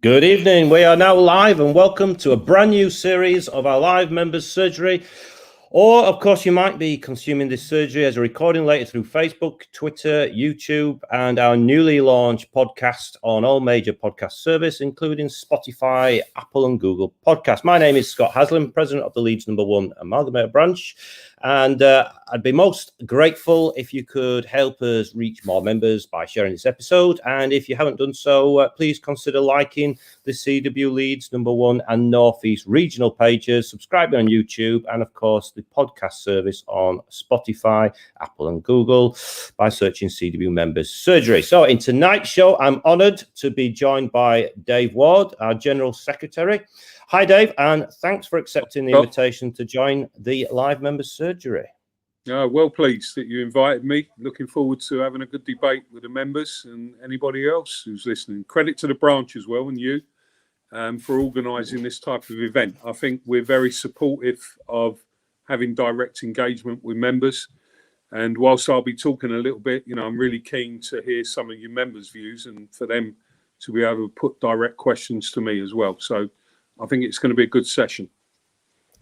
Good evening. We are now live and welcome to a brand new series of our live members surgery. Or, of course, you might be consuming this surgery as a recording later through Facebook, Twitter, YouTube, and our newly launched podcast on all major podcast services, including Spotify, Apple, and Google Podcasts. My name is Scott Haslam, president of the Leeds #1 Amalgamator branch. And I'd be most grateful if you could help us reach more members by sharing this episode. And if you haven't done so, please consider liking the CW Leeds #1 and North East regional pages, subscribing on YouTube, and of course the podcast service on Spotify, Apple, and Google by searching CW Members Surgery. So in tonight's show, I'm honoured to be joined by Dave Ward, our General Secretary. Hi, Dave, and thanks for accepting the invitation to join the live members surgery. Well pleased that you invited me. Looking forward to having a good debate with the members and anybody else who's listening. Credit to the branch as well and you for organising this type of event. I think we're very supportive of having direct engagement with members. And whilst I'll be talking a little bit, I'm really keen to hear some of your members' views and for them to be able to put direct questions to me as well. So I think it's going to be a good session.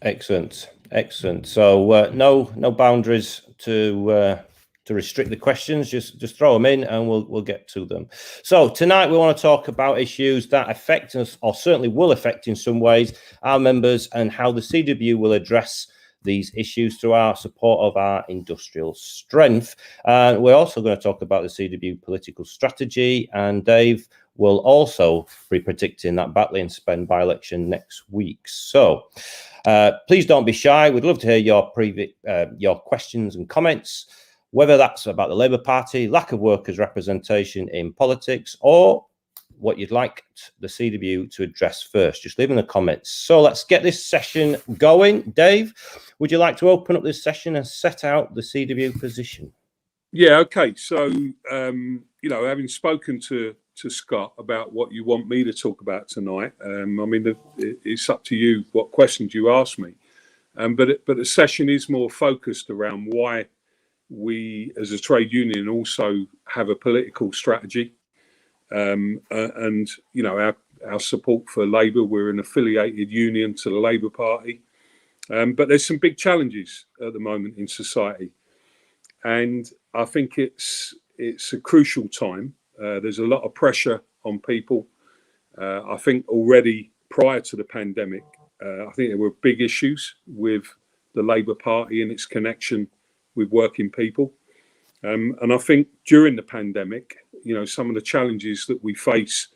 Excellent. So no boundaries to restrict the questions. Just throw them in, and we'll get to them. So tonight we want to talk about issues that affect us, or certainly will affect in some ways, our members, and how the CW will address these issues through our support of our industrial strength. And we're also going to talk about the CW political strategy, and Dave will also be predicting that Batley Spen By-Election next week. So please don't be shy. We'd love to hear your questions and comments, whether that's about the Labour Party, lack of workers' representation in politics, or what you'd like the CW to address first. Just leave in the comments. So let's get this session going. Dave, would you like to open up this session and set out the CW position? Yeah, okay. So, having spoken to Scott about what you want me to talk about tonight, it's up to you what questions you ask me. But the session is more focused around why we as a trade union also have a political strategy. Our support for Labour. We're an affiliated union to the Labour Party. But there's some big challenges at the moment in society. And I think it's a crucial time. There's a lot of pressure on people. I think already prior to the pandemic, I think there were big issues with the Labour Party and its connection with working people. And I think during the pandemic, some of the challenges that we face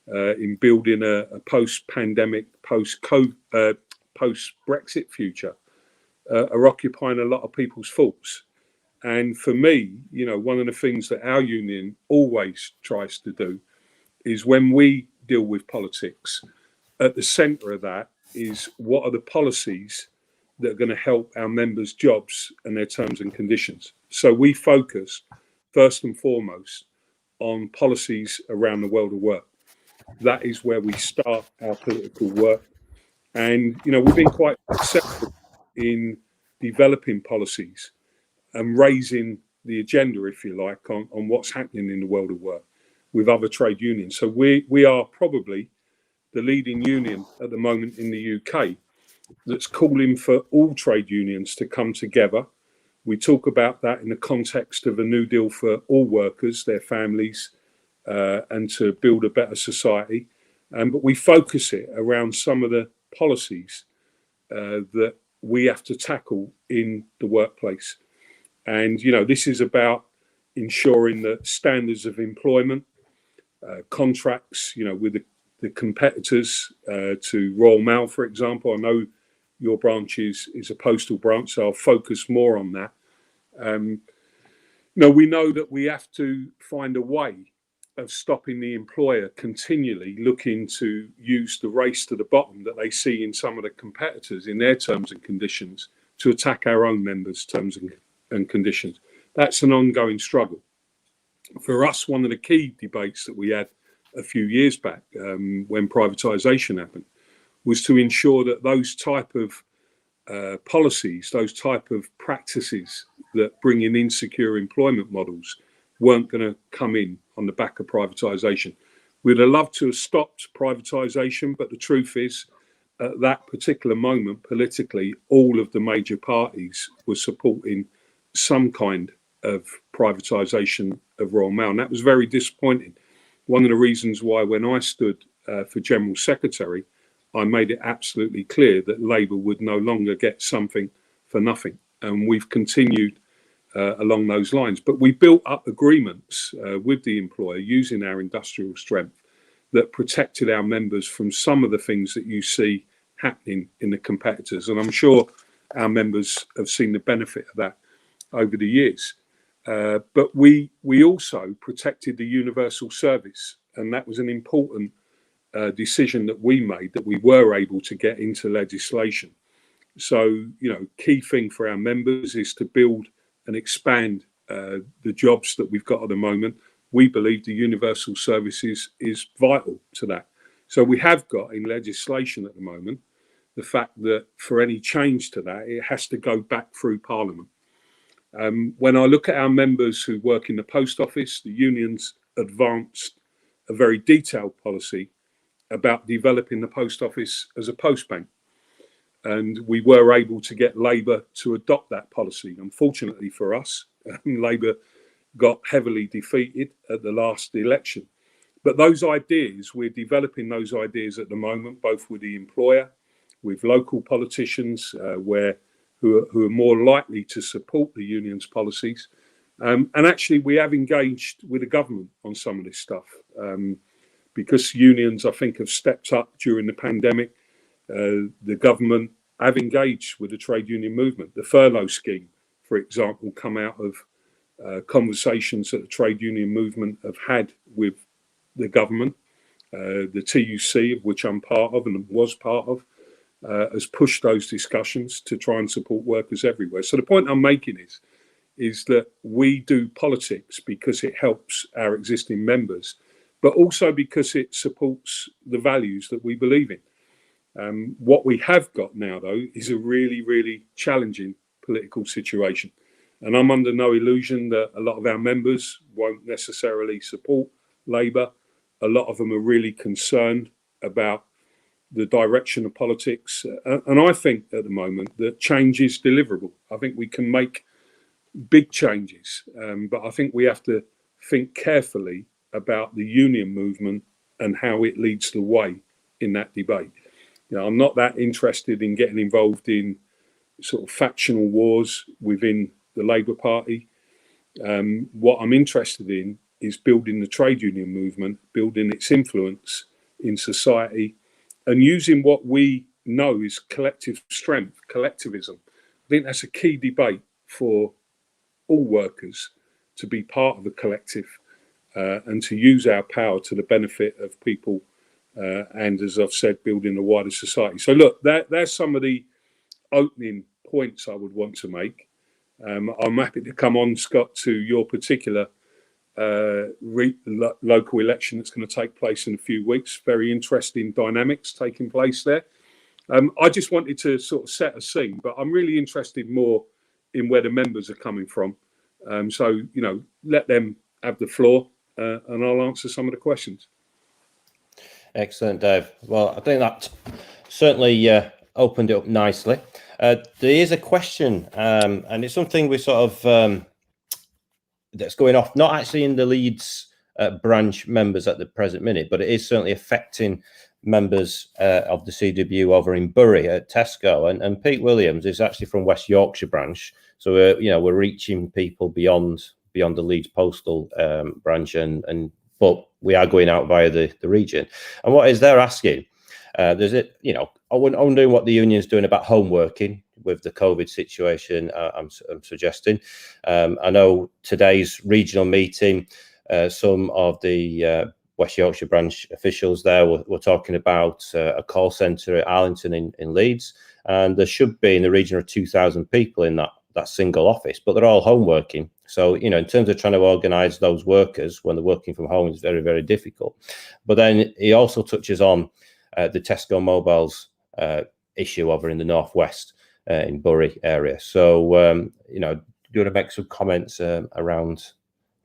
in building a post-pandemic, post-Brexit future are occupying a lot of people's thoughts. And for me, one of the things that our union always tries to do is when we deal with politics, at the centre of that is what are the policies that are going to help our members' jobs and their terms and conditions. So we focus first and foremost on policies around the world of work. That is where we start our political work. And, we've been quite successful in developing policies and raising the agenda, if you like, on what's happening in the world of work with other trade unions. So we are probably the leading union at the moment in the UK that's calling for all trade unions to come together. We talk about that in the context of a new deal for all workers, their families, and to build a better society. But we focus it around some of the policies that we have to tackle in the workplace. And, this is about ensuring that standards of employment, contracts, with the competitors to Royal Mail, for example. I know your branch is a postal branch, so I'll focus more on that. We know that we have to find a way of stopping the employer continually looking to use the race to the bottom that they see in some of the competitors in their terms and conditions to attack our own members' terms and conditions. That's an ongoing struggle. For us, one of the key debates that we had a few years back when privatisation happened was to ensure that those type of policies, those type of practices that bring in insecure employment models weren't going to come in on the back of privatisation. We'd have loved to have stopped privatisation, but the truth is, at that particular moment, politically, all of the major parties were supporting some kind of privatisation of Royal Mail, and that was very disappointing. One of the reasons why, when I stood for General Secretary, I made it absolutely clear that Labour would no longer get something for nothing, and we've continued along those lines. But we built up agreements with the employer using our industrial strength that protected our members from some of the things that you see happening in the competitors. And I'm sure our members have seen the benefit of that over the years. But we also protected the universal service. And that was an important decision that we made, that we were able to get into legislation. So, key thing for our members is to build and expand the jobs that we've got at the moment. We believe the universal services is vital to that. So we have got in legislation at the moment the fact that for any change to that, it has to go back through Parliament. When I look at our members who work in the post office, the unions advanced a very detailed policy about developing the post office as a post bank. And we were able to get Labour to adopt that policy. Unfortunately for us, Labour got heavily defeated at the last election. But those ideas, we're developing those ideas at the moment, both with the employer, with local politicians who are more likely to support the union's policies. And actually, we have engaged with the government on some of this stuff. Because unions, I think, have stepped up during the pandemic. The government have engaged with the trade union movement. The Furlough Scheme, for example, come out of conversations that the trade union movement have had with the government. The TUC, of which I'm part of and was part of, has pushed those discussions to try and support workers everywhere. So the point I'm making is that we do politics because it helps our existing members, but also because it supports the values that we believe in. What we have got now, though, is a really, really challenging political situation. And I'm under no illusion that a lot of our members won't necessarily support Labour. A lot of them are really concerned about the direction of politics. And I think at the moment that change is deliverable. I think we can make big changes, but I think we have to think carefully about the union movement and how it leads the way in that debate. I'm not that interested in getting involved in sort of factional wars within the Labour Party. What I'm interested in is building the trade union movement, building its influence in society, and using what we know is collective strength, collectivism. I think that's a key debate for all workers, to be part of a collective and to use our power to the benefit of people and, as I've said, building a wider society. So look, there's some of the opening points I would want to make. I'm happy to come on, Scott, to your particular local election that's going to take place in a few weeks. Very interesting dynamics taking place there. I just wanted to sort of set a scene, but I'm really interested more in where the members are coming from. So, let them have the floor and I'll answer some of the questions. Excellent, Dave. Well, I think that certainly opened it up nicely. There is a question, and it's something we sort of that's going off, not actually in the Leeds branch members at the present minute, but it is certainly affecting members of the CW over in Bury at Tesco. And Pete Williams is actually from West Yorkshire branch, so we're reaching people beyond the Leeds postal branch, but we are going out via the region. And what is they're asking? There's it, I'm wondering what the union's doing about home working with the COVID situation. I'm suggesting. I know today's regional meeting, some of the West Yorkshire branch officials there were talking about a call centre at Arlington in Leeds, and there should be in the region of 2,000 people in that single office, but they're all home working. So, in terms of trying to organise those workers when they're working from home, it's very, very difficult. But then he also touches on the Tesco Mobiles issue over in the northwest in Bury area. So, do you want to make some comments around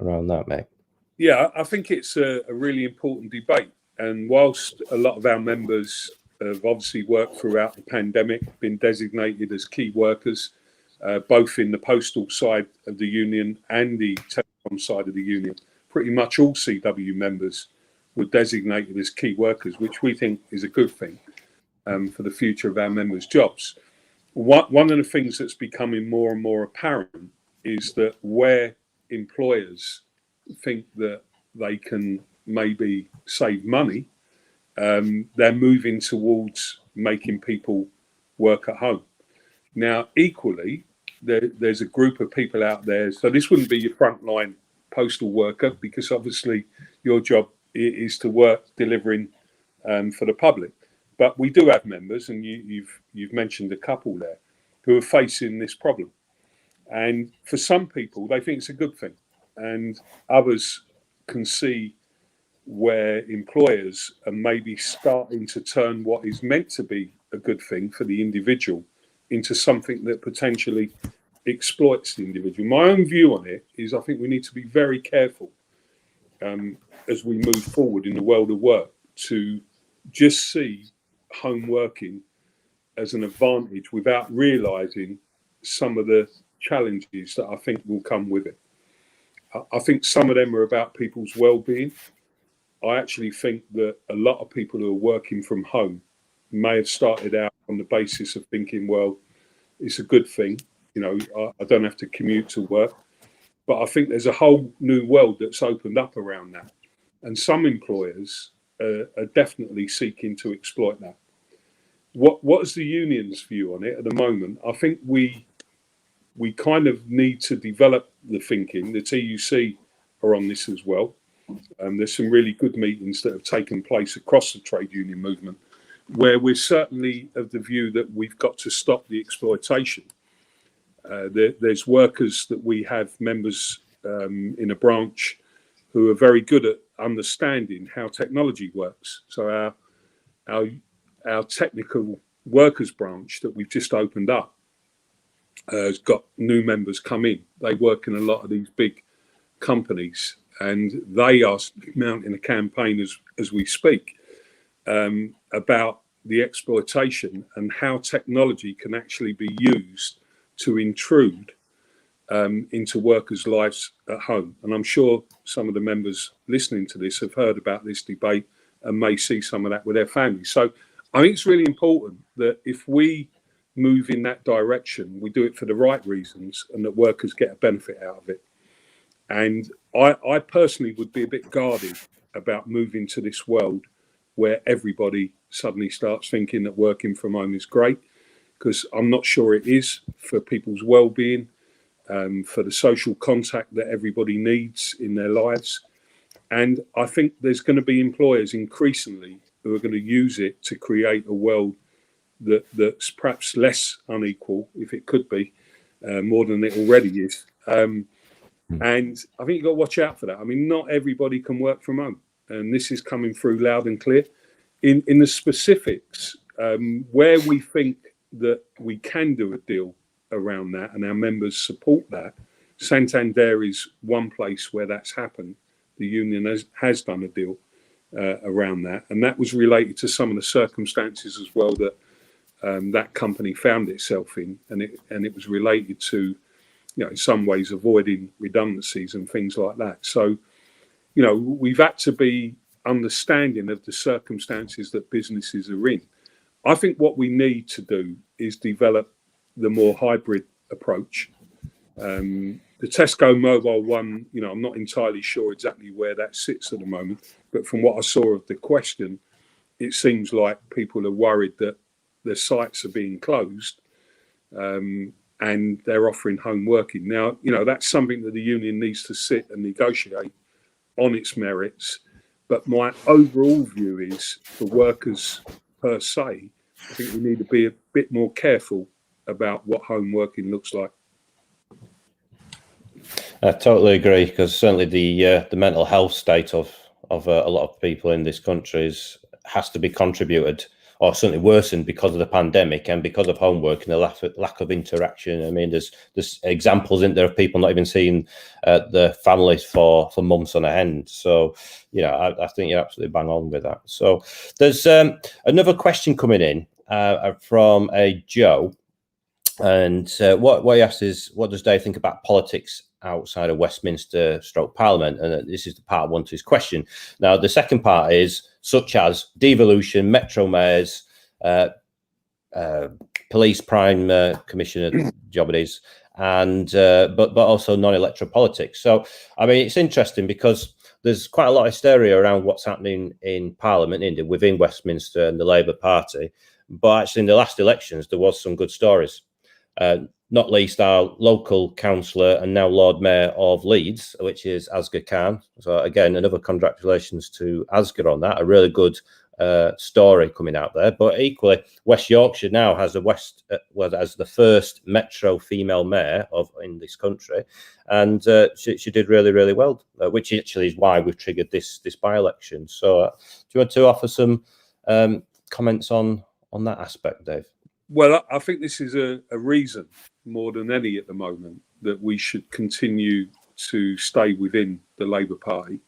that, mate? Yeah, I think it's a really important debate. And whilst a lot of our members have obviously worked throughout the pandemic, been designated as key workers, both in the postal side of the union and the telecom side of the union, pretty much all CW members were designated as key workers, which we think is a good thing for the future of our members' jobs. One of the things that's becoming more and more apparent is that where employers think that they can maybe save money, they're moving towards making people work at home. Now, equally, there's a group of people out there. So this wouldn't be your frontline postal worker, because obviously your job is to work delivering for the public. But we do have members, and you've mentioned a couple there, who are facing this problem. And for some people, they think it's a good thing, and others can see where employers are maybe starting to turn what is meant to be a good thing for the individual into something that potentially exploits the individual. My own view on it is I think we need to be very careful as we move forward in the world of work to just see home working as an advantage without realising some of the challenges that I think will come with it. I think some of them are about people's well-being. I actually think that a lot of people who are working from home may have started out on the basis of thinking, well, it's a good thing, I don't have to commute to work. But I think there's a whole new world that's opened up around that. And some employers are definitely seeking to exploit that. What is the union's view on it at the moment? I think we kind of need to develop the thinking. The TUC are on this as well. There's some really good meetings that have taken place across the trade union movement, where we're certainly of the view that we've got to stop the exploitation. There's workers that we have members in a branch who are very good at understanding how technology works. So our technical workers branch that we've just opened up has got new members come in. They work in a lot of these big companies, and they are mounting a campaign as we speak about the exploitation and how technology can actually be used to intrude into workers' lives at home. And I'm sure some of the members listening to this have heard about this debate and may see some of that with their families. So I think it's really important that if we move in that direction, we do it for the right reasons and that workers get a benefit out of it. And I personally would be a bit guarded about moving to this world where everybody suddenly starts thinking that working from home is great, because I'm not sure it is for people's well-being, for the social contact that everybody needs in their lives. And I think there's going to be employers increasingly who are going to use it to create a world that's perhaps less unequal, if it could be, more than it already is. And I think you've got to watch out for that. I mean, not everybody can work from home, and this is coming through loud and clear. In the specifics, where we think that we can do a deal around that and our members support that, Santander is one place where that's happened. The union has done a deal around that, and that was related to some of the circumstances as well that that company found itself in, and it was related to, in some ways avoiding redundancies and things like that. So, we've had to be understanding of the circumstances that businesses are in. I think what we need to do is develop the more hybrid approach. The Tesco mobile one, I'm not entirely sure exactly where that sits at the moment, but from what I saw of the question, it seems like people are worried that their sites are being closed and they're offering home working. Now, that's something that the union needs to sit and negotiate on its merits. But my overall view is, for workers per se, I think we need to be a bit more careful about what home working looks like. I totally agree, because certainly the mental health state of a lot of people in this country has to be contributed or certainly worsened because of the pandemic and because of homework and the lack of interaction. I mean, there's examples in there of people not even seeing their families for months on end. So, I think you're absolutely bang on with that. So there's another question coming in from a Joe. And what he asks is, what does Dave think about politics outside of Westminster / Parliament? And this is the part one to his question. Now, the second part is such as devolution, metro mayors, police prime commissioner job it is, and but also non-electoral politics. So, I mean, it's interesting because there's quite a lot of hysteria around what's happening in Parliament, within Westminster and the Labour Party. But actually, in the last elections, there was some good stories. Not least our local councillor and now Lord Mayor of Leeds, which is Asghar Khan. So again, another congratulations to Asghar on that. A really good story coming out there. But equally, West Yorkshire now has as the first metro female mayor in this country, and she did really, really well, which actually is why we've triggered this by-election. So, do you want to offer some comments on that aspect, Dave? Well, I think this is a reason more than any at the moment that we should continue to stay within the Labour Party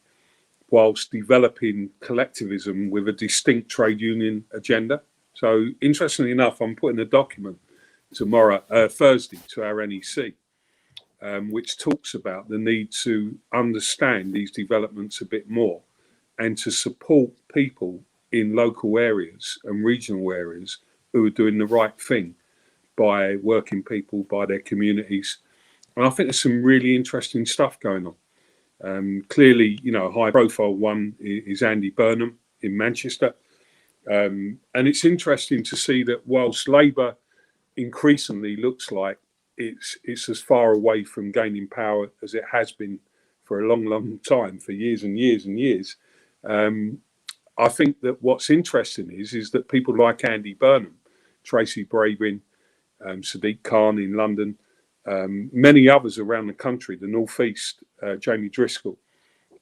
whilst developing collectivism with a distinct trade union agenda. So interestingly enough, I'm putting a document Thursday to our NEC, which talks about the need to understand these developments a bit more and to support people in local areas and regional areas who are doing the right thing by working people, by their communities. And I think there's some really interesting stuff going on. Clearly, a high profile one is Andy Burnham in Manchester. And it's interesting to see that whilst Labour increasingly looks like it's as far away from gaining power as it has been for a long, long time, for years and years and years, I think that what's interesting is that people like Andy Burnham, Tracy Brabin, Sadiq Khan in London, many others around the country, the North East, Jamie Driscoll,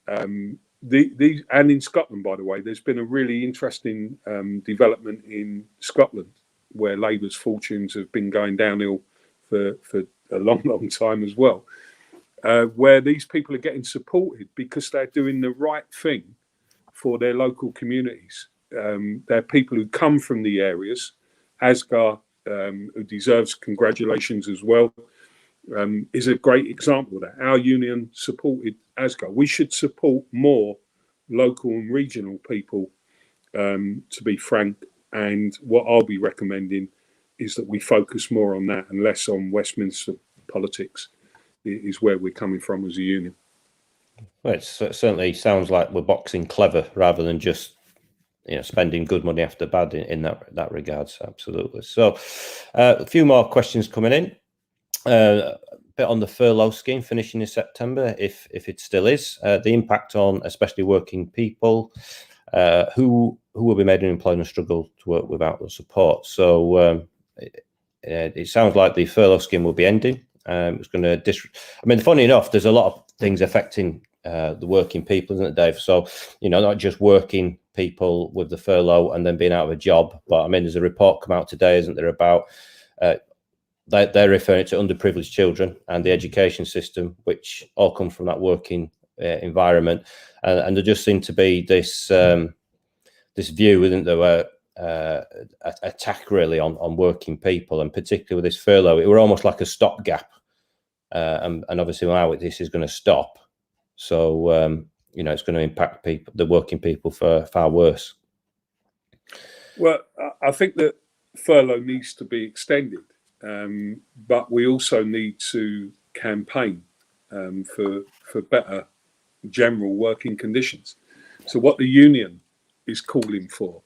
and in Scotland, by the way, there's been a really interesting development in Scotland where Labour's fortunes have been going downhill for a long, long time as well, where these people are getting supported because they're doing the right thing for their local communities. They're people who come from the areas. Asghar, who deserves congratulations as well, is a great example of that. Our union supported Asghar. We should support more local and regional people, to be frank. And what I'll be recommending is that we focus more on that and less on Westminster politics, is where we're coming from as a union. Well, it certainly sounds like we're boxing clever rather than just spending good money after bad in that regards. Absolutely. So a few more questions coming in. A bit on the furlough scheme finishing in September, if it still is, the impact on especially working people who will be made unemployed and struggle to work without the support. So it sounds like the furlough scheme will be ending. It's going to funny enough, there's a lot of things affecting the working people, isn't it, Dave? So, not just working people with the furlough and then being out of a job, but there's a report come out today, isn't there, about they're referring to underprivileged children and the education system, which all come from that working environment, and there just seemed to be this view, isn't there, attack really on working people, and particularly with this furlough, it were almost like a stopgap, and obviously now this is going to stop. So it's going to impact the working people for far worse. Well, I think that furlough needs to be extended, but we also need to campaign for better general working conditions. So what the union is calling for,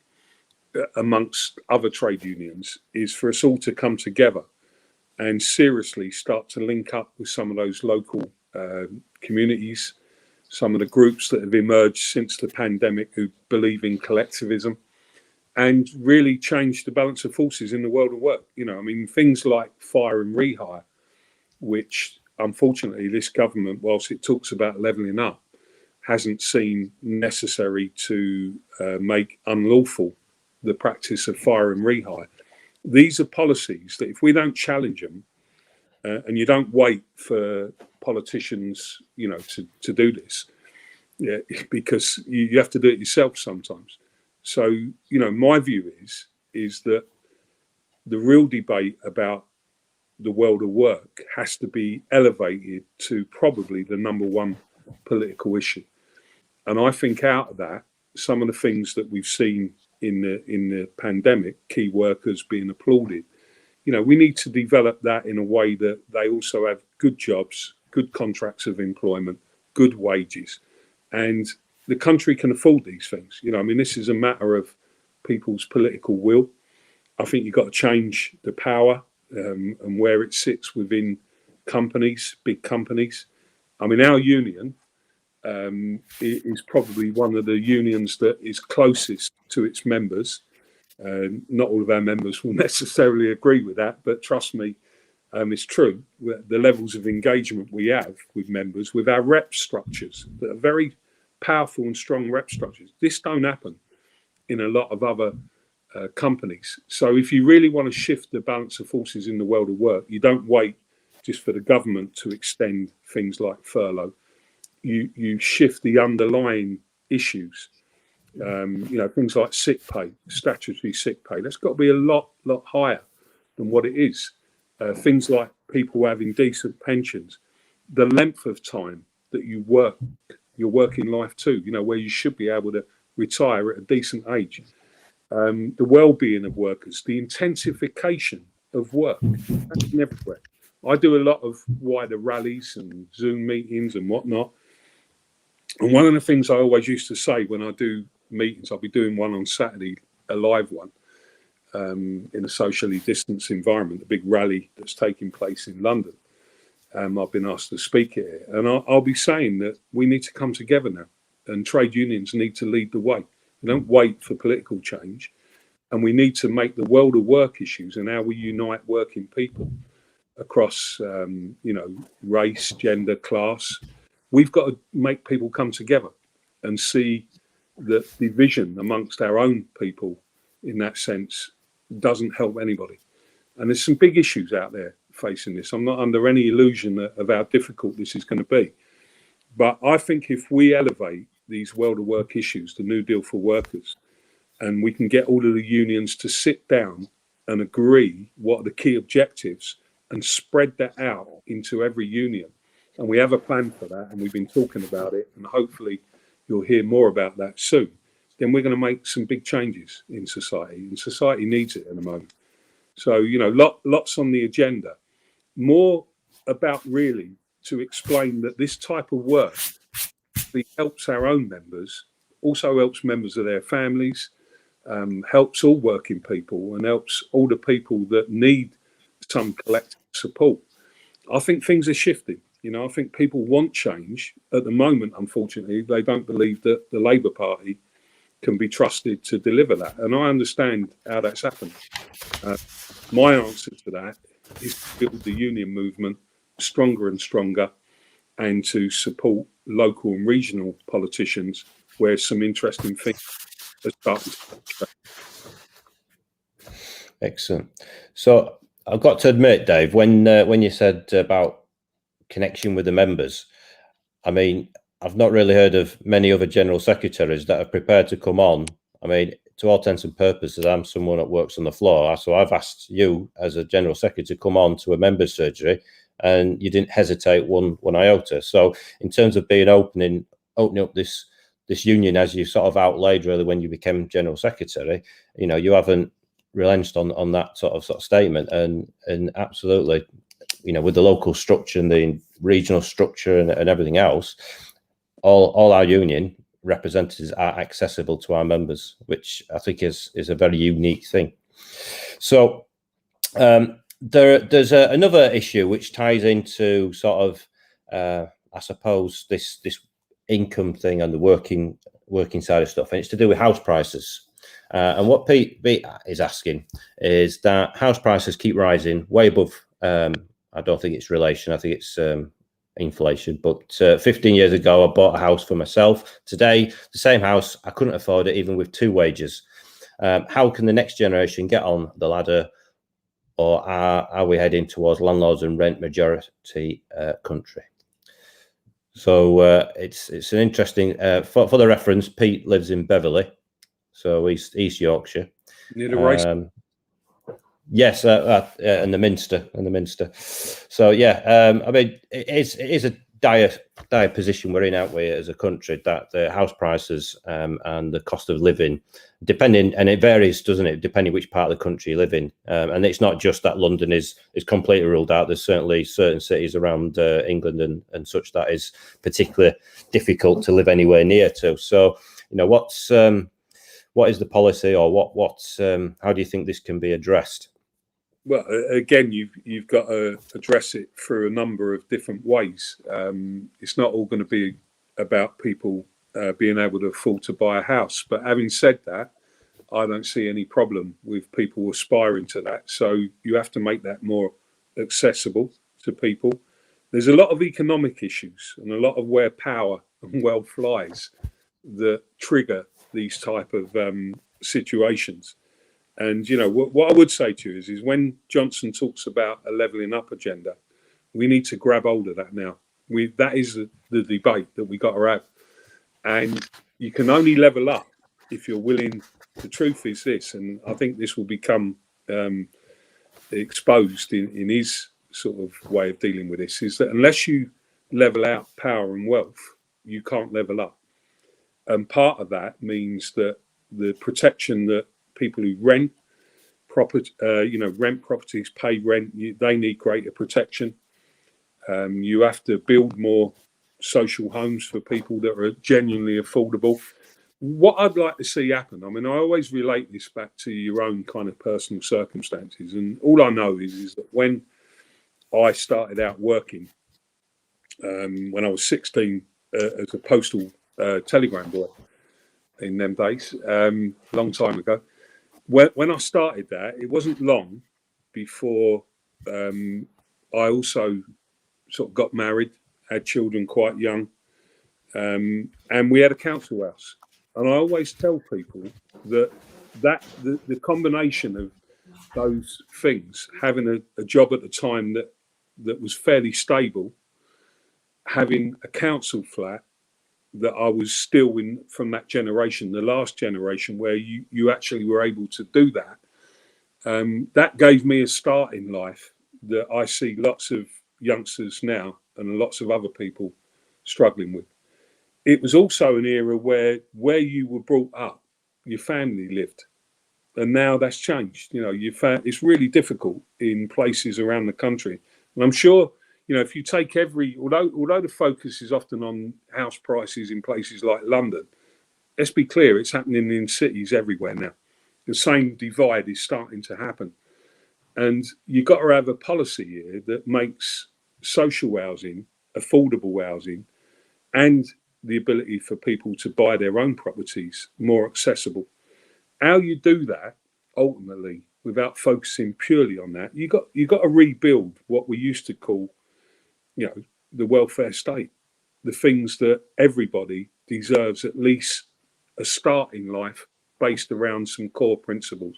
amongst other trade unions, is for us all to come together and seriously start to link up with some of those local communities, some of the groups that have emerged since the pandemic who believe in collectivism, and really change the balance of forces in the world of work. Things like fire and rehire, which unfortunately this government, whilst it talks about levelling up, hasn't seen necessary to make unlawful the practice of fire and rehire. These are policies that if we don't challenge them, and you don't wait for politicians, to do this, because you have to do it yourself sometimes. So, my view is that the real debate about the world of work has to be elevated to probably the number one political issue. And I think out of that, some of the things that we've seen in the pandemic, key workers being applauded, we need to develop that in a way that they also have good jobs, good contracts of employment, good wages, and the country can afford these things. This is a matter of people's political will. I think you've got to change the power and where it sits within companies, big companies. Our union is probably one of the unions that is closest to its members. Not all of our members will necessarily agree with that, but trust me, it's true. The levels of engagement we have with members, with our rep structures, that are very powerful and strong rep structures. This don't happen in a lot of other companies. So if you really want to shift the balance of forces in the world of work, you don't wait just for the government to extend things like furlough. You shift the underlying issues. Things like sick pay, statutory sick pay, that's got to be a lot higher than what it is. Things like people having decent pensions, the length of time that you work, your working life too, where you should be able to retire at a decent age. The well-being of workers, the intensification of work, that's everywhere. I do a lot of wider rallies and Zoom meetings and whatnot. And one of the things I always used to say when I do meetings, I'll be doing one on Saturday, a live one, in a socially distanced environment, a big rally that's taking place in London. I've been asked to speak here, and I'll be saying that we need to come together now, and trade unions need to lead the way. We don't wait for political change, and we need to make the world of work issues and how we unite working people across, race, gender, class. We've got to make people come together and see that division amongst our own people in that sense doesn't help anybody. And there's some big issues out there facing this. I'm not under any illusion of how difficult this is going to be. But I think if we elevate these world of work issues, the New Deal for workers, and we can get all of the unions to sit down and agree what are the key objectives and spread that out into every union. And we have a plan for that, and we've been talking about it, and hopefully you'll hear more about that soon. Then we're going to make some big changes in society, and society needs it at the moment. So, lots on the agenda. More about really to explain that this type of work helps our own members, also helps members of their families, helps all working people, and helps all the people that need some collective support. I think things are shifting. I think people want change. At the moment, unfortunately, they don't believe that the Labour Party can be trusted to deliver that. And I understand how that's happened. My answer to that is to build the union movement stronger and stronger, and to support local and regional politicians where some interesting things are starting to. Excellent. So I've got to admit, Dave, when you said about connection with the members, I've not really heard of many other general secretaries that are prepared to come on. To all intents and purposes, I'm someone that works on the floor. So I've asked you as a general secretary to come on to a members' surgery, and you didn't hesitate one iota. So in terms of being opening up this union, as you sort of outlaid really when you became general secretary, you haven't relented on that sort of statement, and absolutely, with the local structure and the regional structure and everything else, all our union representatives are accessible to our members, which I think is a very unique thing. So there's another issue which ties into sort of, I suppose, this income thing and the working side of stuff, and it's to do with house prices. And what Pete is asking is that house prices keep rising way above, I don't think it's relation, I think it's inflation, but 15 years ago I bought a house for myself. Today, the same house, I couldn't afford it even with 2 wages. How can the next generation get on the ladder, or are we heading towards landlords and rent majority country? So it's an interesting, for the reference, Pete lives in Beverley, so East Yorkshire. Near the race. Yes, and the Minster, So yeah, I mean, it is a dire position we're in, aren't we, as a country, that the house prices and the cost of living, depending, and it varies, doesn't it, depending which part of the country you live in. And it's not just that London is completely ruled out. There's certainly certain cities around England and such that is particularly difficult to live anywhere near to. So, you know, what is the policy, or how do you think this can be addressed? Well, again, you've got to address it through a number of different ways. It's not all going to be about people being able to afford to buy a house. But having said that, I don't see any problem with people aspiring to that. So you have to make that more accessible to people. There's a lot of economic issues and a lot of where power and wealth lies that trigger these type of situations. And, you know, what I would say to you is when Johnson talks about a levelling up agenda, we need to grab hold of that now. That is the debate that we got to have. And you can only level up if you're willing. The truth is this, and I think this will become exposed in his sort of way of dealing with this, is that unless you level out power and wealth, you can't level up. And part of that means that the protection that people who rent property, rent properties, pay rent, they need greater protection. You have to build more social homes for people that are genuinely affordable. What I'd like to see happen, I mean, I always relate this back to your own kind of personal circumstances. And all I know is that when I started out working, when I was 16, as a postal telegram boy in them days, long time ago, when I started that, it wasn't long before I also sort of got married, had children quite young, and we had a council house. And I always tell people that the combination of those things, having a job at the time that was fairly stable, having a council flat that I was still in from that generation, the last generation, where you actually were able to do that, that gave me a start in life that I see lots of youngsters now and lots of other people struggling with. It was also an era where you were brought up, your family lived, and now that's changed. You know, it's really difficult in places around the country, and I'm sure, you know, if you take although the focus is often on house prices in places like London, let's be clear, it's happening in cities everywhere now. The same divide is starting to happen, and you've got to have a policy here that makes social housing, affordable housing, and the ability for people to buy their own properties more accessible. How you do that ultimately, without focusing purely on that, you got to rebuild what we used to call, you know, the welfare state, the things that everybody deserves at least a start in life based around some core principles.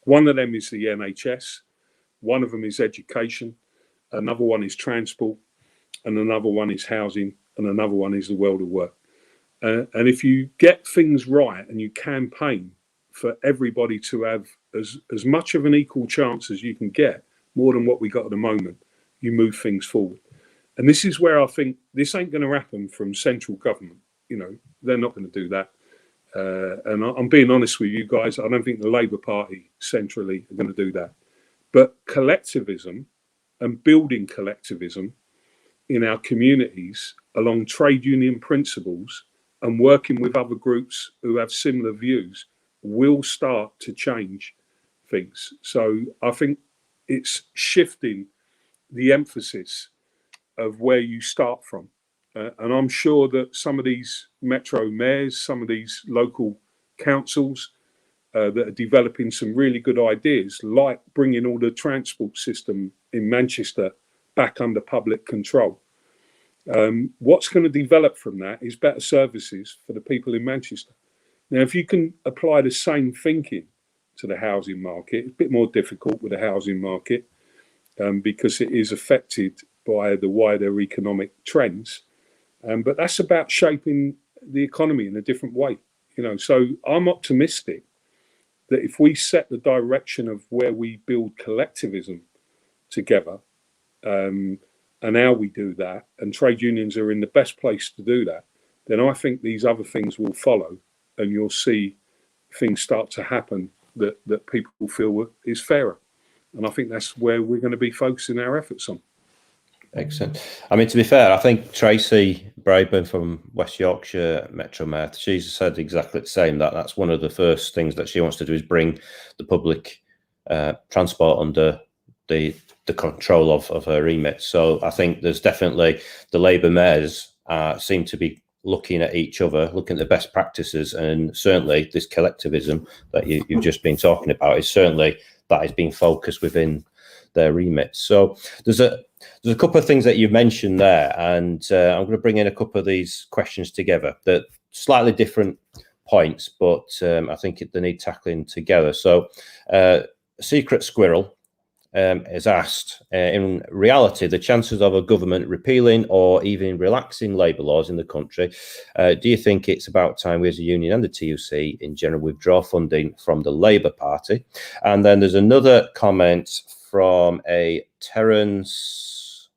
One of them is the NHS, one of them is education, another one is transport, and another one is housing, and another one is the world of work. And if you get things right and you campaign for everybody to have as much of an equal chance as you can get, more than what we got at the moment, you move things forward. And this is where I think this ain't going to happen from central government. You know, they're not going to do that. And I'm being honest with you guys, I don't think the Labour Party centrally are going to do that. But collectivism and building collectivism in our communities along trade union principles and working with other groups who have similar views will start to change things. So I think it's shifting the emphasis of where you start from. And I'm sure that some of these metro mayors, some of these local councils that are developing some really good ideas, like bringing all the transport system in Manchester back under public control. What's going to develop from that is better services for the people in Manchester. Now, if you can apply the same thinking to the housing market, it's a bit more difficult with the housing market because it is affected by the wider economic trends. But that's about shaping the economy in a different way. So I'm optimistic that if we set the direction of where we build collectivism together, and how we do that, and trade unions are in the best place to do that, then I think these other things will follow, and you'll see things start to happen that people feel is fairer. And I think that's where we're going to be focusing our efforts on. Excellent. I mean, to be fair, I think Tracy Braben from West Yorkshire Metro Mayor, she's said exactly the same, that's one of the first things that she wants to do is bring the public transport under the control of her remit. So I think there's definitely the Labour mayors seem to be looking at each other, looking at the best practices, and certainly this collectivism that you've just been talking about is certainly that is being focused within their remit. So there's a couple of things that you mentioned there, and I'm going to bring in a couple of these questions together. They're slightly different points, but I think they need tackling together. So Secret Squirrel is asked, in reality, the chances of a government repealing or even relaxing labour laws in the country, do you think it's about time we as a union and the TUC in general withdraw funding from the Labour Party? And then there's another comment from a Terence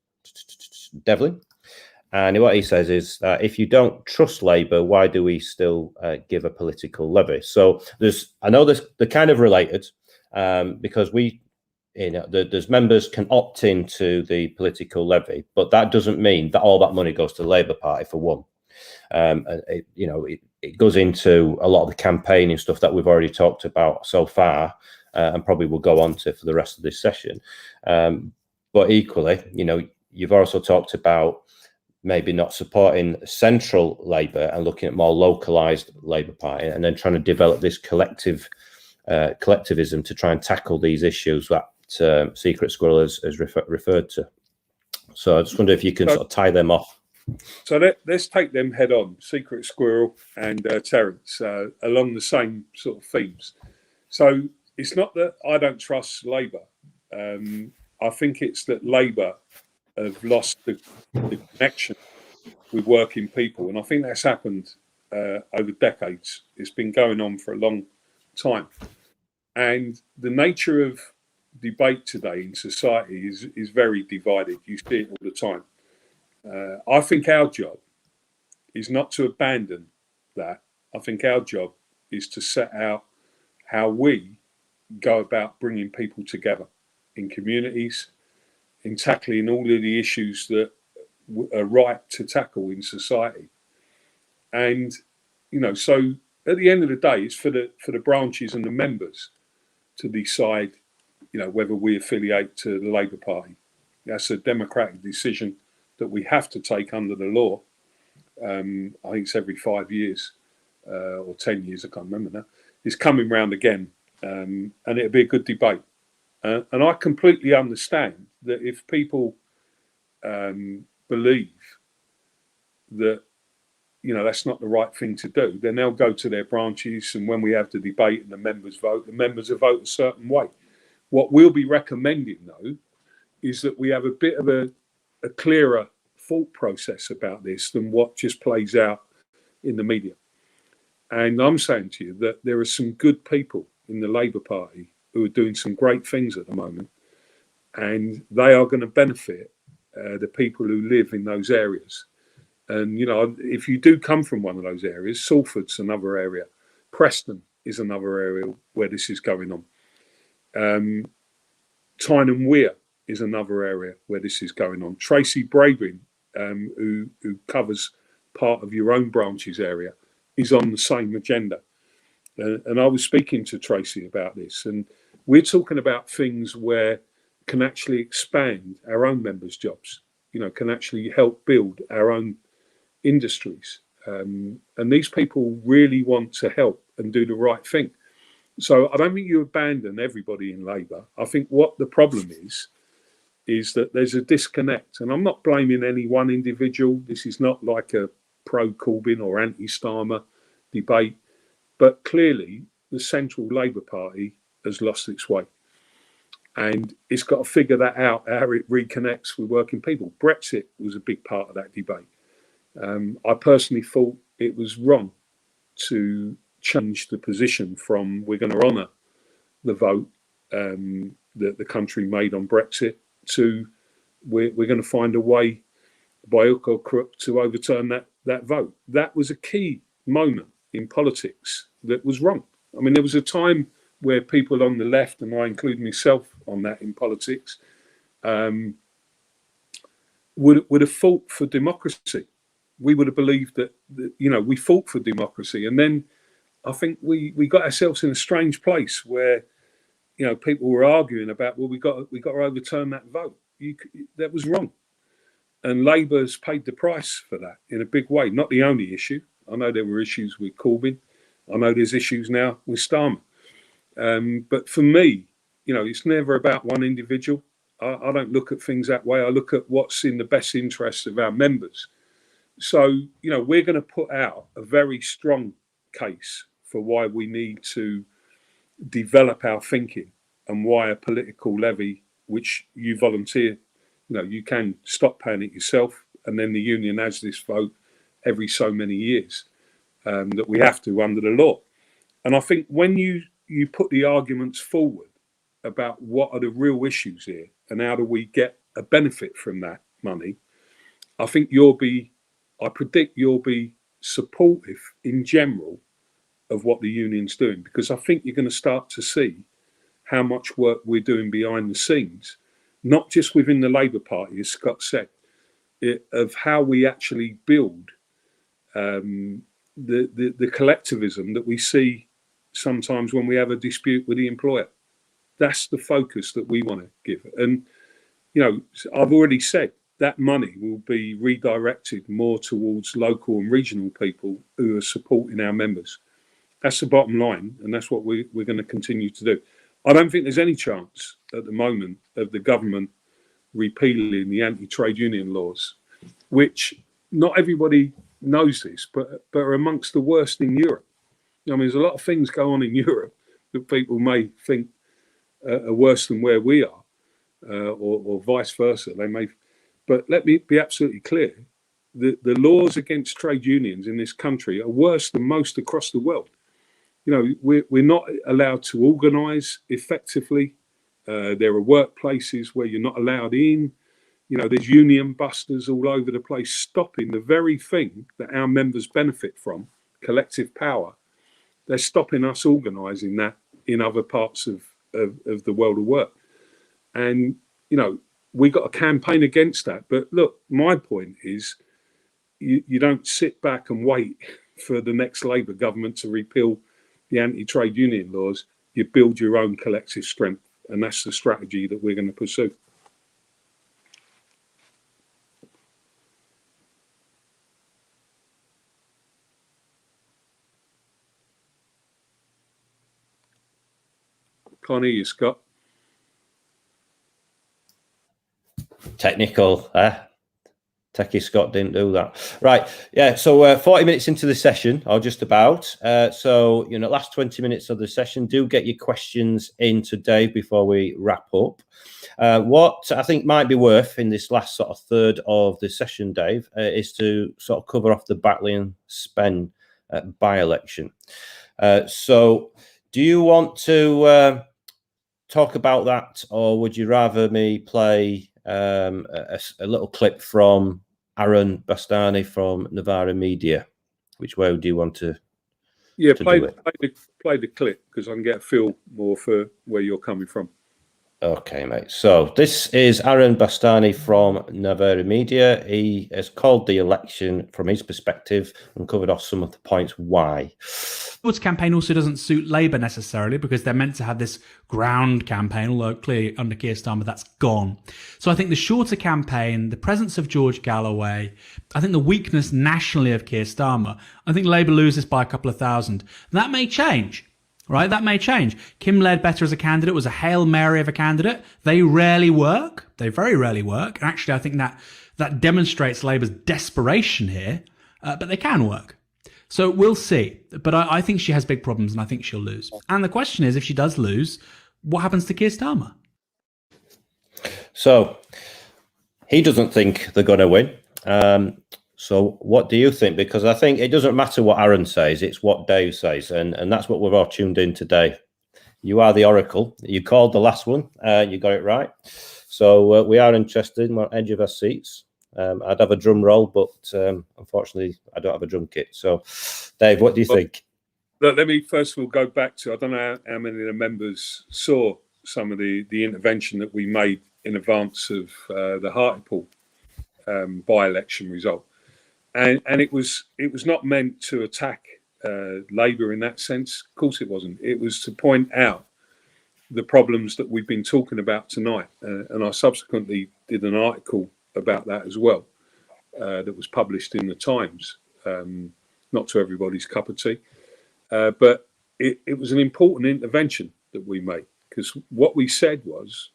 Devlin. And what he says is, if you don't trust Labour, why do we still give a political levy? So I know they're kind of related, because there's members can opt into the political levy, but that doesn't mean that all that money goes to the Labour Party for one. It goes into a lot of the campaigning stuff that we've already talked about so far, and probably will go on to for the rest of this session. But equally, you've also talked about maybe not supporting central Labour and looking at more localised Labour Party, and then trying to develop this collectivism to try and tackle these issues that Secret Squirrel has referred to. So I just wonder if you can sort of tie them off. So let's take them head on, Secret Squirrel and Terence, along the same sort of themes. So it's not that I don't trust Labour. I think it's that Labour have lost the connection with working people. And I think that's happened over decades. It's been going on for a long time. And the nature of debate today in society is very divided. You see it all the time. I think our job is not to abandon that. I think our job is to set out how we go about bringing people together in communities, in tackling all of the issues that are right to tackle in society. And, so at the end of the day, it's for the branches and the members to decide, whether we affiliate to the Labour Party. That's a democratic decision that we have to take under the law. I think it's every 5 years or 10 years, I can't remember now. It's coming round again, and it'll be a good debate. And I completely understand that if people believe that, that's not the right thing to do, then they'll go to their branches, and when we have the debate and the members will vote a certain way. What we'll be recommending, though, is that we have a bit of a clearer thought process about this than what just plays out in the media. And I'm saying to you that there are some good people in the Labour Party who are doing some great things at the moment, and they are going to benefit the people who live in those areas. And, if you do come from one of those areas, Salford's another area, Preston is another area where this is going on. Tyne Wear is another area where this is going on. Tracy Braben, who covers part of your own branches area, is on the same agenda. And I was speaking to Tracy about this, and we're talking about things where can actually expand our own members' jobs, can actually help build our own industries. And these people really want to help and do the right thing. So I don't think you abandon everybody in Labour. I think what the problem is that there's a disconnect. And I'm not blaming any one individual. This is not like a pro-Corbyn or anti-Starmer debate. But clearly, the Central Labour Party has lost its way. And it's got to figure that out, how it reconnects with working people. Brexit was a big part of that debate. I personally thought it was wrong to change the position from we're going to honour the vote that the country made on Brexit to we're going to find a way by hook or crook to overturn that vote. That was a key moment in politics that was wrong. I mean, there was a time where people on the left, and I include myself on that in politics, would have fought for democracy. We would have believed that, we fought for democracy. And then I think we got ourselves in a strange place where, people were arguing about, well, we got to overturn that vote. That was wrong. And Labour's paid the price for that in a big way. Not the only issue. I know there were issues with Corbyn. I know there's issues now with Starmer. But for me, it's never about one individual. I don't look at things that way. I look at what's in the best interests of our members. So, we're going to put out a very strong case for why we need to develop our thinking and why a political levy, which you volunteer, you can stop paying it yourself. And then the union has this vote every so many years that we have to under the law. And I think when you put the arguments forward about what are the real issues here and how do we get a benefit from that money, I think I predict you'll be supportive in general of what the union's doing, because I think you're going to start to see how much work we're doing behind the scenes, not just within the Labour Party, as Scott said, of how we actually build the collectivism that we see sometimes when we have a dispute with the employer. That's the focus that we want to give. And, I've already said that money will be redirected more towards local and regional people who are supporting our members. That's the bottom line, and that's what we're going to continue to do. I don't think there's any chance at the moment of the government repealing the anti-trade union laws, which not everybody knows this, but are amongst the worst in Europe. There's a lot of things go on in Europe that people may think are worse than where we are, or vice versa. They may, but let me be absolutely clear: the laws against trade unions in this country are worse than most across the world. We're not allowed to organise effectively. There are workplaces where you're not allowed in. There's union busters all over the place, stopping the very thing that our members benefit from, collective power. They're stopping us organising that in other parts of the world of work. And, we got a campaign against that. But look, my point is you don't sit back and wait for the next Labour government to repeal the anti-trade union laws. You build your own collective strength. And that's the strategy that we're going to pursue. Can't hear you, Scott. Technical, Techie Scott didn't do that. Right, yeah, so 40 minutes into the session, or just about. So, last 20 minutes of the session, do get your questions in to Dave before we wrap up. What I think might be worth in this last sort of third of the session, Dave, is to sort of cover off the Batley Spen by-election. So do you want to talk about that, or would you rather me play a little clip from Aaron Bastani from Novara Media? Which way do you want to? Yeah, play the clip, because I can get a feel more for where you're coming from. Okay, mate. So this is Aaron Bastani from Novara Media. He has called the election from his perspective and covered off some of the points why. Woods campaign also doesn't suit Labour necessarily, because they're meant to have this ground campaign, although clearly under Keir Starmer that's gone. So I think the shorter campaign, the presence of George Galloway, I think the weakness nationally of Keir Starmer, I think Labour loses by a couple of thousand. That may change. Right, that may change. Kim Ledbetter as a candidate was a Hail Mary of a candidate. They rarely work. They very rarely work. And actually, I think that demonstrates Labour's desperation here, but they can work. So we'll see. But I think she has big problems, and I think she'll lose. And the question is, if she does lose, what happens to Keir Starmer? So he doesn't think they're going to win. So what do you think? Because I think it doesn't matter what Aaron says, it's what Dave says. And that's what we're all tuned in today. You are the oracle. You called the last one. You got it right. So we are interested. We're on edge of our seats. I'd have a drum roll, but unfortunately, I don't have a drum kit. So, Dave, what do you think? Look, let me first of all go back to, I don't know how many of the members saw some of the intervention that we made in advance of the Hartlepool by-election result. And it was not meant to attack Labour in that sense. Of course it wasn't. It was to point out the problems that we've been talking about tonight. And I subsequently did an article about that as well that was published in the Times. Not to everybody's cup of tea. But it was an important intervention that we made, because what we said was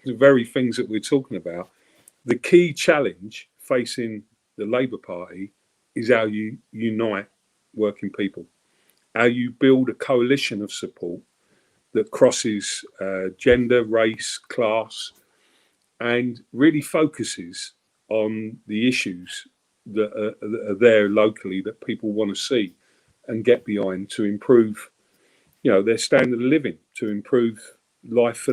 the very things that we're talking about. The key challenge facing the Labour Party is how you unite working people, how you build a coalition of support that crosses gender, race, class, and really focuses on the issues that are there locally that people want to see and get behind to improve, their standard of living, to improve life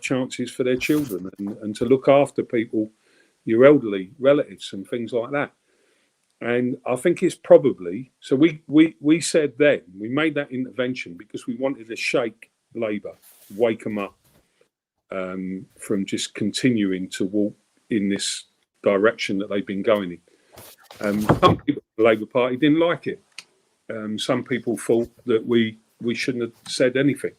chances for their children, and to look after people, your elderly relatives and things like that. And I think it's probably, so we said then, we made that intervention because we wanted to shake Labour, wake them up from just continuing to walk in this direction that they've been going in. Some people in the Labour Party didn't like it. Some people thought that we shouldn't have said anything.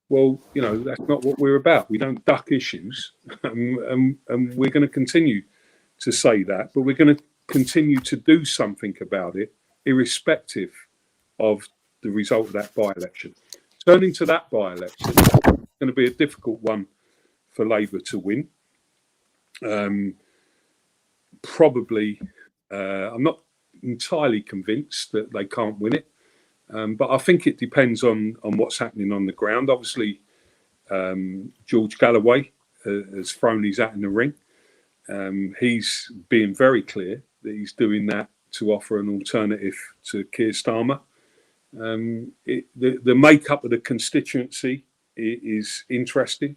Well, that's not what we're about. We don't duck issues, and we're going to continue to say that, but we're going to continue to do something about it, irrespective of the result of that by-election. Turning to that by-election, it's going to be a difficult one for Labour to win. Probably, I'm not entirely convinced that they can't win it, but I think it depends on what's happening on the ground. Obviously, George Galloway has thrown his hat in the ring. He's being very clear that he's doing that to offer an alternative to Keir Starmer. The makeup of the constituency is interesting,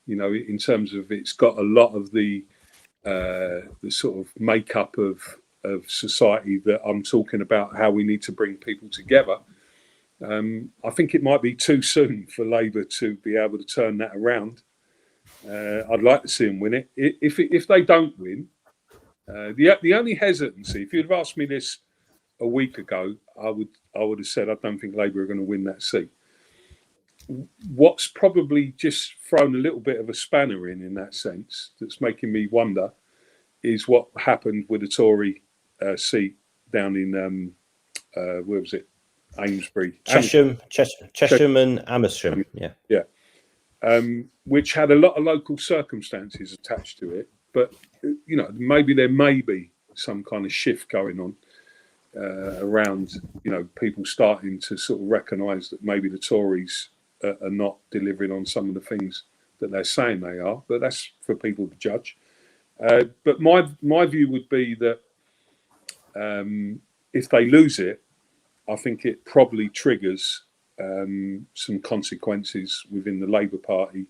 in terms of it's got a lot of the sort of makeup of society that I'm talking about, how we need to bring people together. I think it might be too soon for Labour to be able to turn that around. I'd like to see them win it. If they don't win, the only hesitancy, if you'd have asked me this a week ago, I would have said I don't think Labour are going to win that seat. What's probably just thrown a little bit of a spanner in that sense, that's making me wonder, is what happened with the Tory seat down in where was it? Amesbury, Chesham and Amersham. Yeah. Which had a lot of local circumstances attached to it, but maybe there may be some kind of shift going on around people starting to sort of recognise that maybe the Tories are not delivering on some of the things that they're saying they are, but that's for people to judge. But my view would be that if they lose it, I think it probably triggers some consequences within the Labour Party,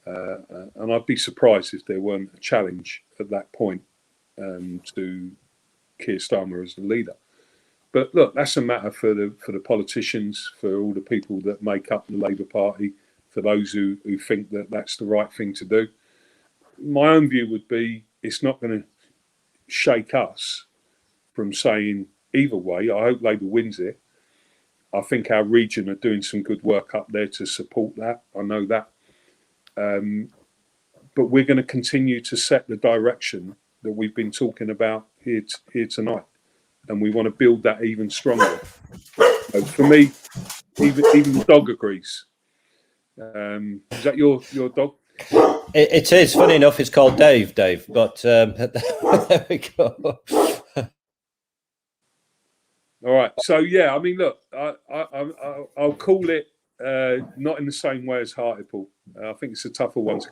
and I'd be surprised if there weren't a challenge at that point to Keir Starmer as the leader. But look, that's a matter for the politicians, for all the people that make up the Labour Party, for those who think that that's the right thing to do. My own view would be it's not going to shake us from saying either way. I hope Labour wins it. I think our region are doing some good work up there to support that. I know that. But we're going to continue to set the direction that we've been talking about here tonight. And we want to build that even stronger. So for me, even the dog agrees. Is that your dog? It is. Funny enough, it's called Dave, but there we go. All right. So yeah, I mean, look, I'll call it not in the same way as Hartlepool. I think it's a tougher one to.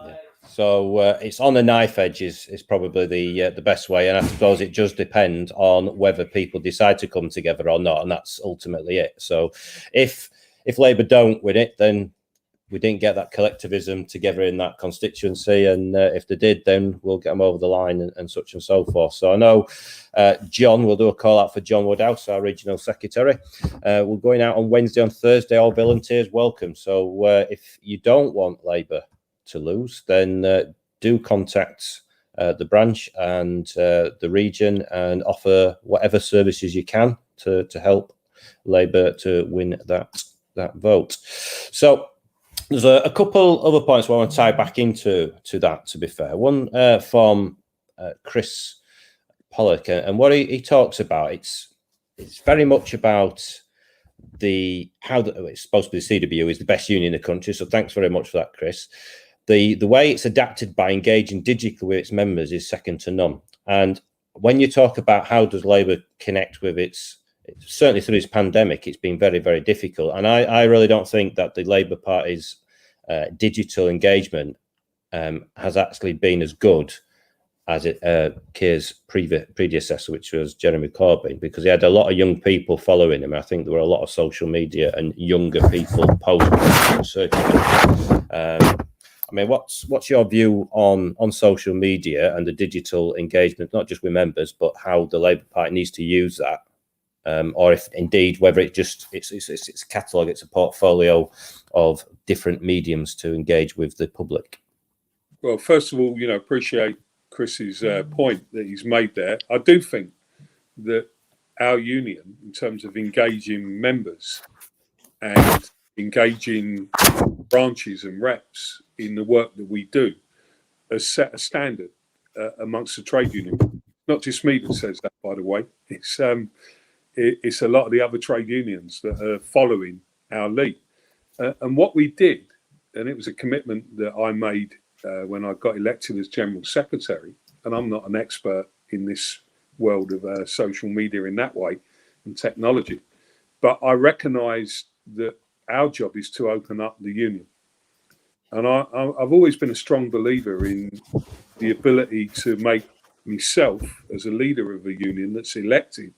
Yeah. So it's on the knife edge is probably the best way, and I suppose it does depend on whether people decide to come together or not, and that's ultimately it. So if Labour don't win it, then we didn't get that collectivism together in that constituency, and if they did, then we'll get them over the line and such and so forth. So I know John, we'll do a call out for John Woodhouse, our regional secretary. We're going out on Wednesday, on Thursday. All volunteers welcome. So if you don't want Labour to lose, then do contact the branch and the region and offer whatever services you can to help Labour to win that vote. So there's a couple other points I want to tie back into that, to be fair. One from Chris Pollock, and what he talks about, it's very much about it's supposed to be the CWU is the best union in the country. So thanks very much for that, Chris. The way it's adapted by engaging digitally with its members is second to none. And when you talk about how does Labour connect with certainly through this pandemic, it's been very, very difficult. And I really don't think that the Labour Party's digital engagement has actually been as good as Keir's predecessor, which was Jeremy Corbyn, because he had a lot of young people following him. I think there were a lot of social media and younger people posting. I mean, what's your view on social media and the digital engagement, not just with members, but how the Labour Party needs to use that? Or if indeed, whether it's a catalogue, it's a portfolio of different mediums to engage with the public. Well, first of all, appreciate Chris's point that he's made there. I do think that our union, in terms of engaging members and engaging branches and reps in the work that we do, has set a standard amongst the trade union. Not just me that says that, by the way. It's a lot of the other trade unions that are following our lead. And what we did, and it was a commitment that I made when I got elected as General Secretary, and I'm not an expert in this world of social media in that way and technology, but I recognise that our job is to open up the union. And I've always been a strong believer in the ability to make myself, as a leader of a union that's elected,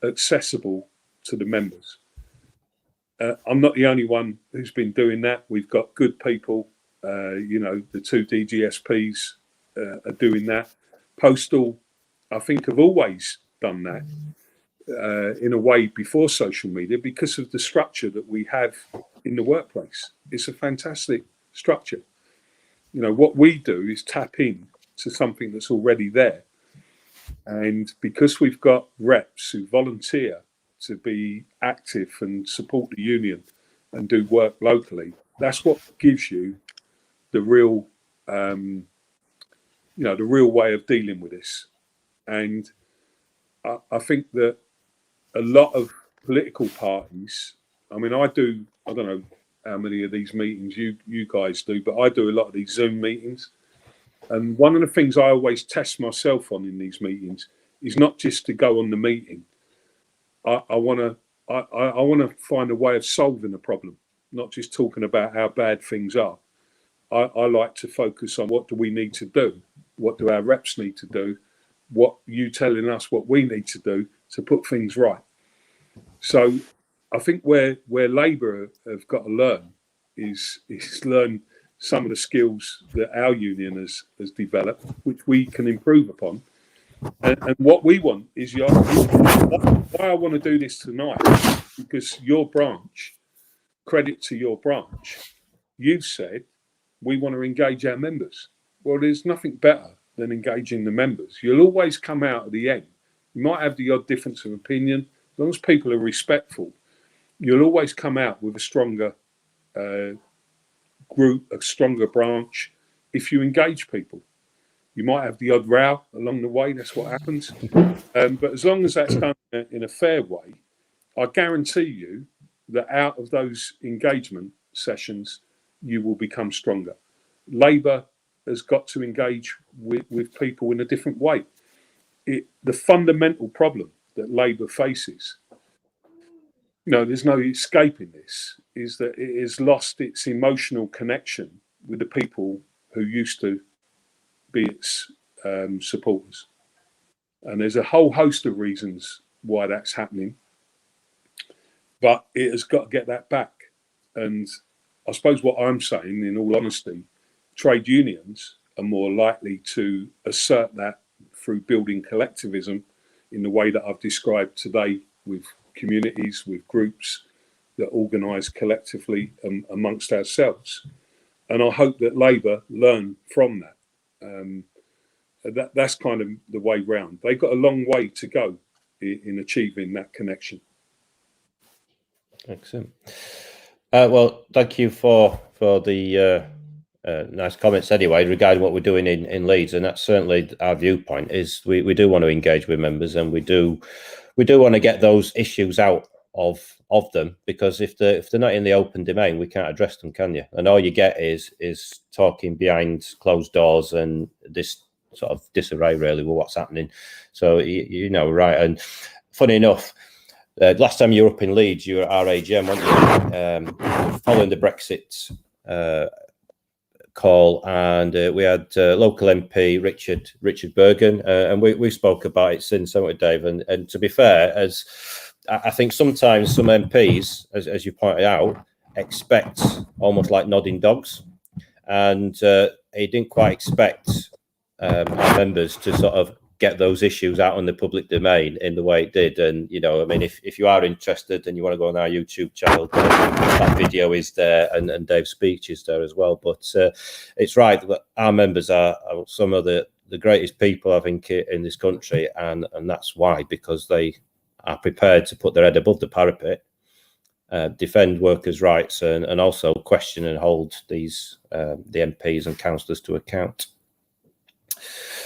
accessible to the members. I'm not the only one who's been doing that. We've got good people. The two DGSPs are doing that. Postal, I think, have always done that in a way before social media because of the structure that we have in the workplace. It's a fantastic structure. What we do is tap in to something that's already there. And because we've got reps who volunteer to be active and support the union and do work locally, that's what gives you the real, the real way of dealing with this. And I think that a lot of political parties, I don't know how many of these meetings you guys do, but I do a lot of these Zoom meetings. And one of the things I always test myself on in these meetings is not just to go on the meeting. I want to find a way of solving a problem, not just talking about how bad things are. I like to focus on what do we need to do? What do our reps need to do? What you telling us what we need to do to put things right? So I think where Labour have got to learn is learn some of the skills that our union has developed, which we can improve upon. And what we want is why I want to do this tonight, because your branch, credit to your branch, you've said we want to engage our members. Well, there's nothing better than engaging the members. You'll always come out at the end. You might have the odd difference of opinion. As long as people are respectful, you'll always come out with a stronger group, a stronger branch, if you engage people. You might have the odd row along the way, that's what happens. But as long as that's done in a fair way, I guarantee you that out of those engagement sessions, you will become stronger. Labour has got to engage with people in a different way. The fundamental problem that Labour faces, there's no escaping this, is that it has lost its emotional connection with the people who used to be its supporters. And there's a whole host of reasons why that's happening, but it has got to get that back. And I suppose what I'm saying, in all honesty, trade unions are more likely to assert that through building collectivism in the way that I've described today, with communities, with groups that organise collectively amongst ourselves. And I hope that Labour learn from that. That's kind of the way round. They've got a long way to go in achieving that connection. Excellent. Well, thank you for the nice comments anyway regarding what we're doing in Leeds, and that's certainly our viewpoint. Is we do want to engage with members, and we do want to get those issues out of them, because if they're not in the open domain, we can't address them, can you? And all you get is talking behind closed doors and this sort of disarray really with what's happening. So right. And funny enough, last time you were up in Leeds, you were at our AGM, weren't you? Following the Brexit call, and we had local MP Richard Bergen, and we spoke about it since, haven't we, Dave? And to be fair, as I think sometimes some MPs, as you pointed out, expect almost like nodding dogs, and he didn't quite expect our members to sort of get those issues out on the public domain in the way it did. And if you are interested and you want to go on our YouTube channel, that video is there, and Dave's speech is there as well. But it's right that our members are some of the greatest people, I think, in this country, and that's why, because they are prepared to put their head above the parapet, defend workers' rights, and also question and hold these the MPs and councillors to account.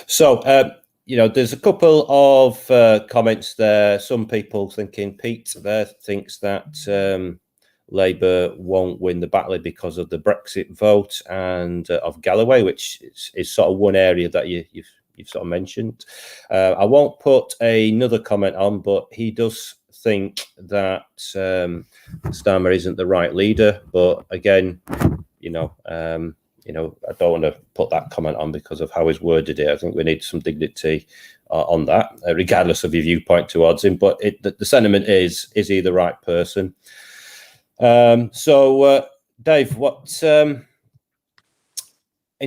So, there's a couple of comments there. Some people thinking, Pete there thinks that Labour won't win the Batley because of the Brexit vote and of Galloway, which is sort of one area that you've sort of mentioned. I won't put another comment on, but he does think that Starmer isn't the right leader. But again, I don't want to put that comment on because of how he's worded it. I think we need some dignity on that, regardless of your viewpoint towards him. But the sentiment is he the right person? So, Dave, what in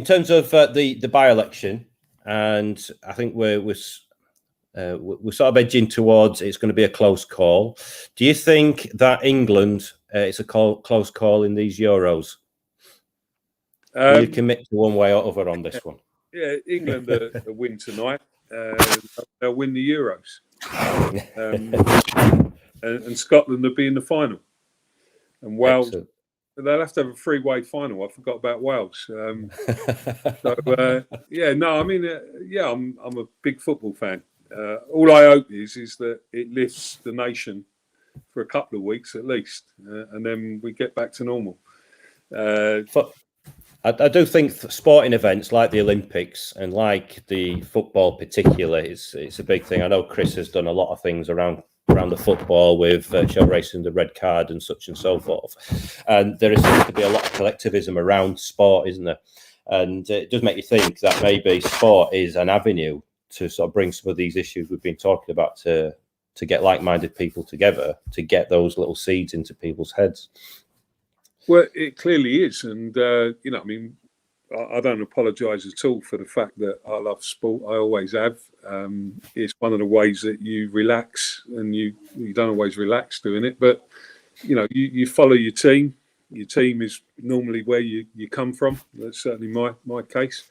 terms of the by-election, and I think we're sort of edging towards it's going to be a close call. Do you think that England it's a close call in these Euros? Will you commit to one way or other on this one? Yeah, England will win tonight. They'll win the Euros. And Scotland will be in the final. And Wales, excellent. They'll have to have a three-way final. I forgot about Wales. I'm a big football fan. All I hope is that it lifts the nation for a couple of weeks at least, and then we get back to normal. I do think sporting events like the Olympics and like the football particularly, it's a big thing. I know Chris has done a lot of things around the football with show racing the red card and such and so forth. And there seems to be a lot of collectivism around sport, isn't there? And it does make you think that maybe sport is an avenue to sort of bring some of these issues we've been talking about to get like-minded people together, to get those little seeds into people's heads. Well, it clearly is. And, I don't apologise at all for the fact that I love sport. I always have. It's one of the ways that you relax, and you don't always relax doing it. But, you follow your team. Your team is normally where you come from. That's certainly my case.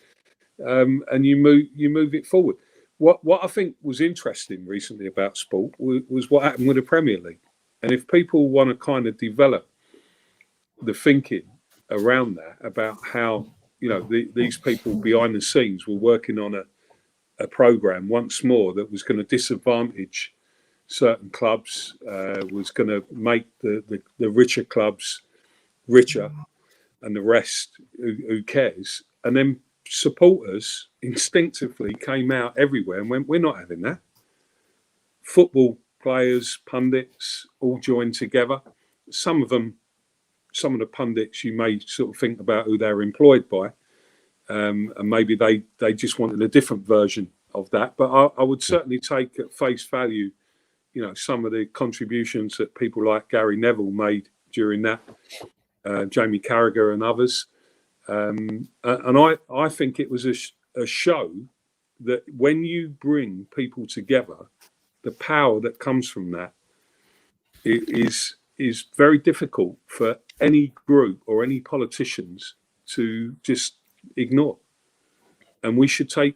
And you move it forward. What I think was interesting recently about sport was what happened with the Premier League. And if people want to kind of develop the thinking around that, about how these people behind the scenes were working on a program once more that was going to disadvantage certain clubs, was going to make the richer clubs richer, and the rest who cares. And then supporters instinctively came out everywhere and went, we're not having that. football players, pundits, all joined together. Some of the pundits, you may sort of think about who they're employed by, and maybe they just wanted a different version of that. But I would certainly take at face value, some of the contributions that people like Gary Neville made during that, Jamie Carragher and others. And I think it was a show that when you bring people together, the power that comes from that is very difficult for any group or any politicians to just ignore. And we should take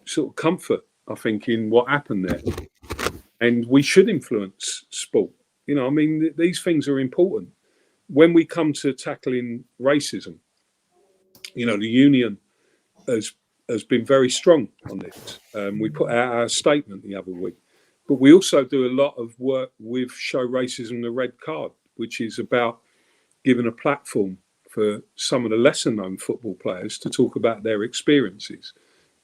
sort of comfort, I think, in what happened there. And we should influence sport. These things are important. When we come to tackling racism, the union has been very strong on this. We put out our statement the other week. But we also do a lot of work with Show Racism the Red Card, which is about giving a platform for some of the lesser known football players to talk about their experiences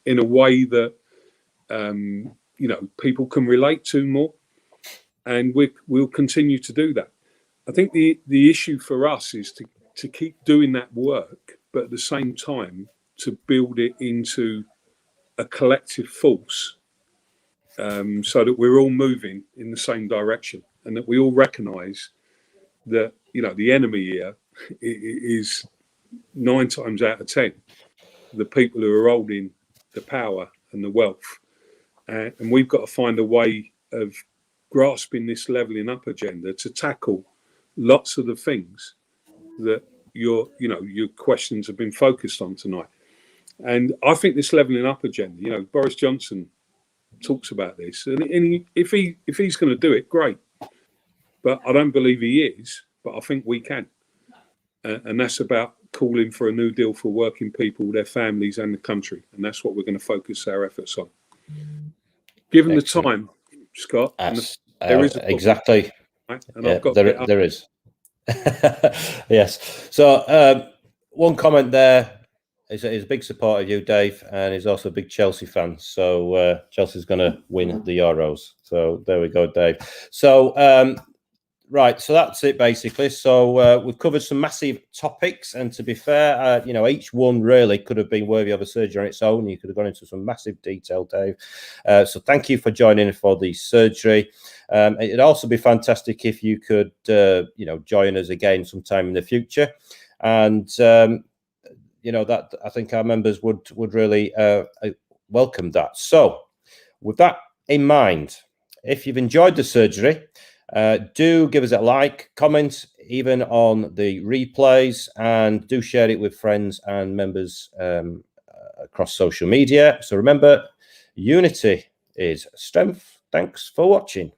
in a way that, people can relate to more. And we'll continue to do that. I think the issue for us is to keep doing that work, but at the same time, to build it into a collective force. So that we're all moving in the same direction, and that we all recognise that the enemy here is 9 times out of 10 the people who are holding the power and the wealth, and we've got to find a way of grasping this levelling up agenda to tackle lots of the things that your questions have been focused on tonight. And I think this levelling up agenda, Boris Johnson talks about this, and if he's going to do it, great. But I don't believe he is. But I think we can, and that's about calling for a new deal for working people, their families, and the country. And that's what we're going to focus our efforts on. Given the time, Scott, there is a exactly, right? And I've got there is. Yes. So one comment there. He's a big supporter of you, Dave, and he's also a big Chelsea fan. So Chelsea's going to win the Euros. So there we go, Dave. So right, so that's it basically. So we've covered some massive topics, and to be fair, each one really could have been worthy of a surgery on its own. You could have gone into some massive detail, Dave. So thank you for joining for the surgery. It'd also be fantastic if you could, join us again sometime in the future, and. That I think our members would really welcome that. So with that in mind, if you've enjoyed the surgery, do give us a like, comment, even on the replays, and do share it with friends and members across social media. So remember, unity is strength. Thanks for watching.